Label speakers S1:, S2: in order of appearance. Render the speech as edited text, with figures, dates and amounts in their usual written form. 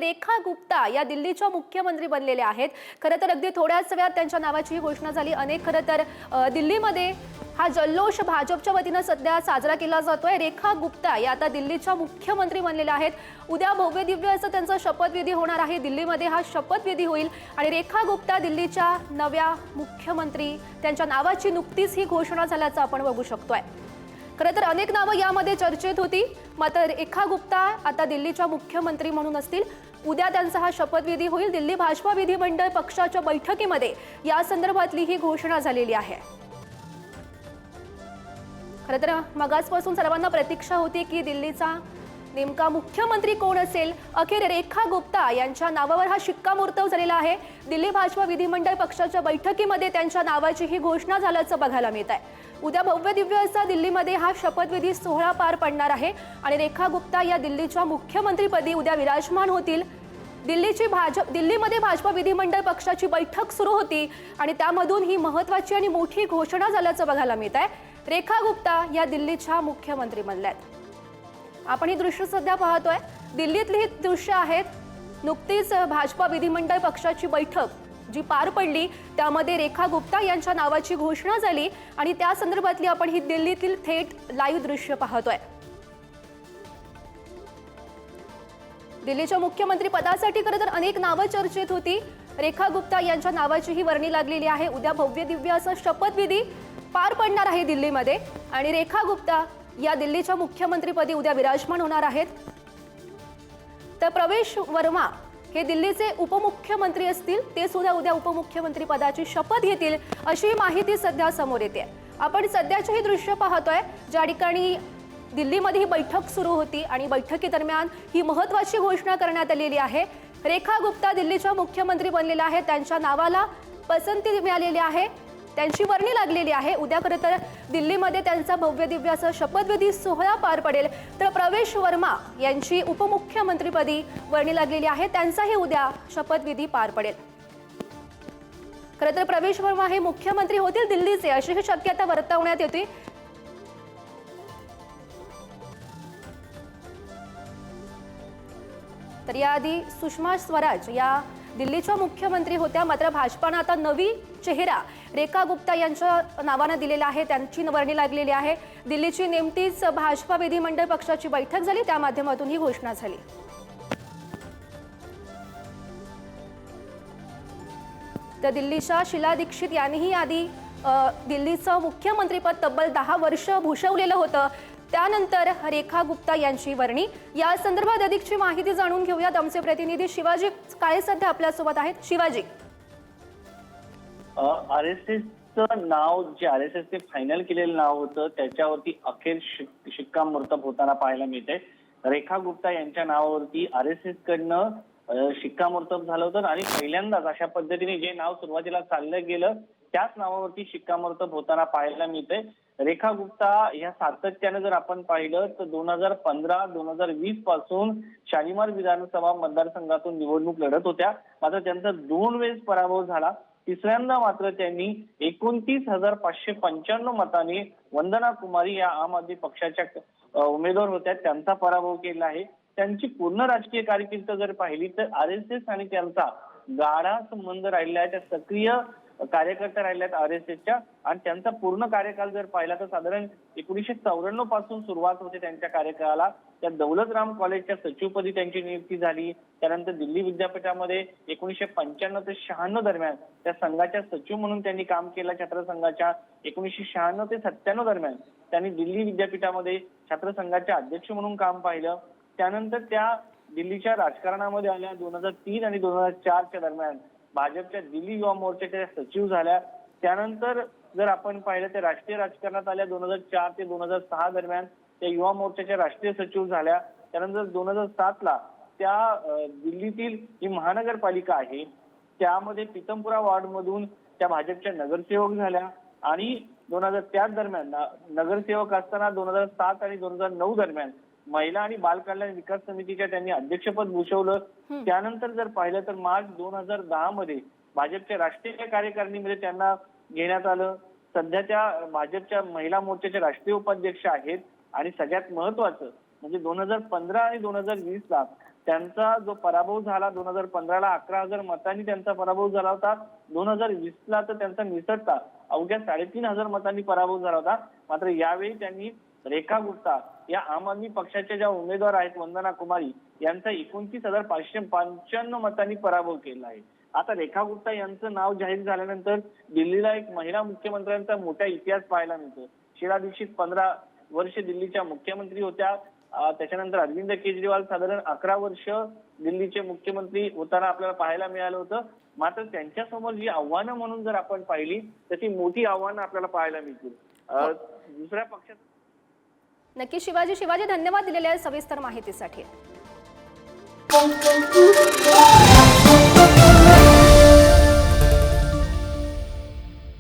S1: रेखा गुप्ता या दिल्लीच्या मुख्यमंत्री बनलेल्या आहेत। खरं तर अगदी थोड्याच वेळात त्यांच्या नावाची घोषणा झाली। अनेक खरं तर दिल्लीमध्ये हा जल्लोष भाजपच्या वतीने सध्या साजरा केला जातोय। रेखा गुप्ता या आता दिल्लीच्या मुख्यमंत्री बनलेल्या आहेत। उद्या भव्य दिव्य असं त्यांचा शपथविधी होणार आहे। दिल्लीमध्ये हा शपथविधी होईल आणि रेखा गुप्ता दिल्लीच्या नव्या मुख्यमंत्री त्यांच्या नावाची नुकतीच ही घोषणा झाल्याचं आपण बघू शकतोय। खरं तर अनेक नावं यामध्ये चर्चेत होती, मात्र रेखा गुप्ता आता दिल्लीच्या मुख्यमंत्री म्हणून असतील। उद्या त्यांचा हा शपथविधी होईल। दिल्ली भाजपा विधिमंडळ पक्षाच्या बैठकीमध्ये या संदर्भातली ही घोषणा झालेली आहे। खरं तर मगासपासून सर्वांना प्रतीक्षा होती की दिल्लीचा नेमका मुख्यमंत्री कोण असेल। अखेर रेखा गुप्ता यांच्या नावावर हा शिक्कामोर्तब झालेला आहे। दिल्ली भाजपा विधिमंडळ पक्षाच्या बैठकीमध्ये त्यांच्या नावाची ही घोषणा झाल्याचं बघायला मिळत आहे। उद्या भव्य दिव्य असा दिल्लीमध्ये हा शपथविधी सोहळा पार पडणार आहे आणि रेखा गुप्ता या दिल्लीच्या मुख्यमंत्रीपदी उद्या विराजमान होतील। दिल्लीमध्ये भाजपा विधिमंडळ पक्षाची बैठक सुरू होती आणि त्यामधून ही महत्त्वाची आणि मोठी घोषणा झाल्याचं बघायला मिळत आहे। रेखा गुप्ता या दिल्लीच्या मुख्यमंत्री बनल्यात। आपण ही दृश्य सध्या पाहतोय, दिल्लीतली ही दृश्य आहेत। नुकतीच भाजपा विधिमंडळ पक्षाची बैठक जी पार पडली त्यामध्ये रेखा गुप्ता यांच्या नावाची घोषणा झाली आणि त्या संदर्भातली आपण ही दिल्लीतील थेट लाईव्ह दृश्य पाहतोय। दिल्लीच्या मुख्यमंत्री पदासाठी खरं तर अनेक नावं चर्चेत होती। रेखा गुप्ता यांच्या नावाची ही वर्णी लागलेली आहे। उद्या भव्य दिव्य असं शपथविधी पार पडणार आहे दिल्लीमध्ये आणि रेखा गुप्ता या दिल्लीच्या मुख्यमंत्रीपदी उद्या विराजमान होणार आहेत। तर प्रवेश वर्मा हे दिल्लीचे उपमुख्यमंत्री असतील, ते सुद्धा उद्या उपमुख्यमंत्री पदाची शपथ घेतील अशी माहिती सध्या समोर येते। आपण सध्याचे ही दृश्य पाहतोय ज्या ठिकाणी दिल्लीमध्ये ही बैठक सुरू होती आणि बैठकीदरम्यान ही महत्त्वाची घोषणा करण्यात आलेली आहे। रेखा गुप्ता दिल्लीच्या मुख्यमंत्री बनलेल्या आहेत, त्यांच्या नावाला पसंती मिळालेली आहे, त्यांची वर्णी लागलेली आहे। उद्या खरं तर दिल्लीमध्ये त्यांचा भव्य दिव्य असं शपथविधी सोहळा पार पडेल। तर प्रवेश वर्मा यांची उपमुख्यमंत्रीपदी वर्णी लागलेली आहे, त्यांचाही उद्या शपथविधी पार पडेल। खरं तर प्रवेश वर्मा हे मुख्यमंत्री होतील दिल्लीचे अशी शक्यता वर्तवण्यात येते। तर याआधी सुषमा स्वराज या दिल्लीच्या मुख्यमंत्री होत्या, मात्र भाजपानं आता नवी चेहरा रेखा गुप्ता यांच्या नावानं दिलेला आहे, त्यांची वर्णी लागलेली आहे। दिल्लीची नेमकीच भाजपा विधिमंडळ पक्षाची बैठक झाली, त्या माध्यमातून ही घोषणा झाली। तर दिल्लीच्या शीला दीक्षित यांनीही आधी दिल्लीचं मुख्यमंत्रीपद तब्बल 10 वर्ष भूषवलेलं होतं। त्यानंतर रेखा गुप्ता यांची वर्णी। या संदर्भात अधिकची माहिती जाणून घेऊयात। आमचे प्रतिनिधी शिवाजी काळे सध्या आपल्यासोबत आहेत। शिवाजी,
S2: आरएसएसचं नाव जे आरएसएसने फायनल केलेलं नाव होतं त्याच्यावरती अखेर शिक्कामोर्तब होताना पाहायला मिळते। रेखा गुप्ता यांच्या नावावरती आरएसएस कडनं शिक्कामोर्तब झालं होतं आणि पहिल्यांदाच अशा पद्धतीने जे नाव सुरुवातीला चाललं गेलं त्याच नावावरती शिक्कामोर्तब होताना पाहायला मिळते। रेखा गुप्ता या सातत्याने जर आपण पाहिलं तर 2015-2020 पासून शालिमार विधानसभा मतदारसंघातून निवडणूक लढत होत्या, मात्र त्यांचा 2 वेळेस पराभव झाला। तिसऱ्यांदा मात्र त्यांनी 29,595 मतांनी वंदना कुमारी या आम आदमी पक्षाच्या उमेदवार होत्या, त्यांचा पराभव केला आहे। त्यांची पूर्ण राजकीय कारकीर्द जर पाहिली तर आरएसएस आणि त्यांचा गाढा संबंध राहिला आहे, त्या सक्रिय कार्यकर्ते राहिल्यात आरएसएसच्या आणि त्यांचा पूर्ण कार्यकाल जर पाहिला तर साधारण 1994 पासून सुरुवात होते त्यांच्या कार्यकाळाला। त्या दौलत राम कॉलेजच्या सचिवपदी त्यांची नियुक्ती झाली। त्यानंतर दिल्ली विद्यापीठामध्ये 1995 ते 96 दरम्यान त्या संघाच्या सचिव म्हणून त्यांनी काम केलं। छात्र संघाच्या 1996 ते 97 दरम्यान त्यांनी दिल्ली विद्यापीठामध्ये छात्र संघाच्या अध्यक्ष म्हणून काम पाहिलं। त्यानंतर त्या दिल्लीच्या राजकारणामध्ये आल्या। 2003 आणि 2004च्या दरम्यान भाजपच्या दिल्ली युवा मोर्चाच्या सचिव झाल्या। त्यानंतर जर आपण पाहिलं तर राष्ट्रीय राजकारणात आल्या। 2004 ते 2006 दरम्यान त्या युवा मोर्चाच्या राष्ट्रीय सचिव झाल्या। त्यानंतर 2007ला त्या दिल्लीतील जी महानगरपालिका आहे त्यामध्ये पितमपुरा वार्डमधून त्या भाजपच्या नगरसेवक झाल्या आणि 2000 दरम्यान नगरसेवक असताना 2007 आणि 2009 दरम्यान महिला आणि बाल कल्याण विकास समितीच्या त्यांनी अध्यक्षपद भूषवलं। त्यानंतर जर पाहिलं तर मार्च 2010 मध्ये भाजपच्या राष्ट्रीय कार्यकारिणीमध्ये त्यांना घेण्यात आलं। सध्या त्या भाजपच्या महिला मोर्चाच्या राष्ट्रीय उपाध्यक्ष आहेत आणि सगळ्यात महत्त्वाचं म्हणजे 2015 आणि 2020ला त्यांचा जो पराभव झाला 2015ला 11,000 मतांनी त्यांचा पराभव झाला होता. 2020ला तर त्यांचा निसटता अवघ्या 3,500 मतांनी पराभव झाला होता. मात्र यावेळी त्यांनी रेखा गुप्ता या आम आदमी पक्षाच्या ज्या उमेदवार आहेत वंदना कुमारी यांचा 29,595 मतांनी पराभव केला आहे. आता रेखा गुप्ता यांचं नाव जाहीर झाल्यानंतर दिल्लीला एक महिला मुख्यमंत्र्यांचा मोठा इतिहास पाहायला मिळतो. शीला दीक्षित 15 वर्ष दिल्लीच्या मुख्यमंत्री होत्या. त्याच्यानंतर अरविंद केजरीवाल साधारण 11 वर्ष दिल्लीचे मुख्यमंत्री होताना आपल्याला पाहायला मिळालं होतं. मात्र त्यांच्यासमोर जी आव्हानं म्हणून जर आपण पाहिली तर ती मोठी आव्हानं आपल्याला पाहायला मिळतील. दुसऱ्या पक्षात
S1: नक्की शिवाजी धन्यवाद दिलेल्या सविस्तर माहितीसाठी.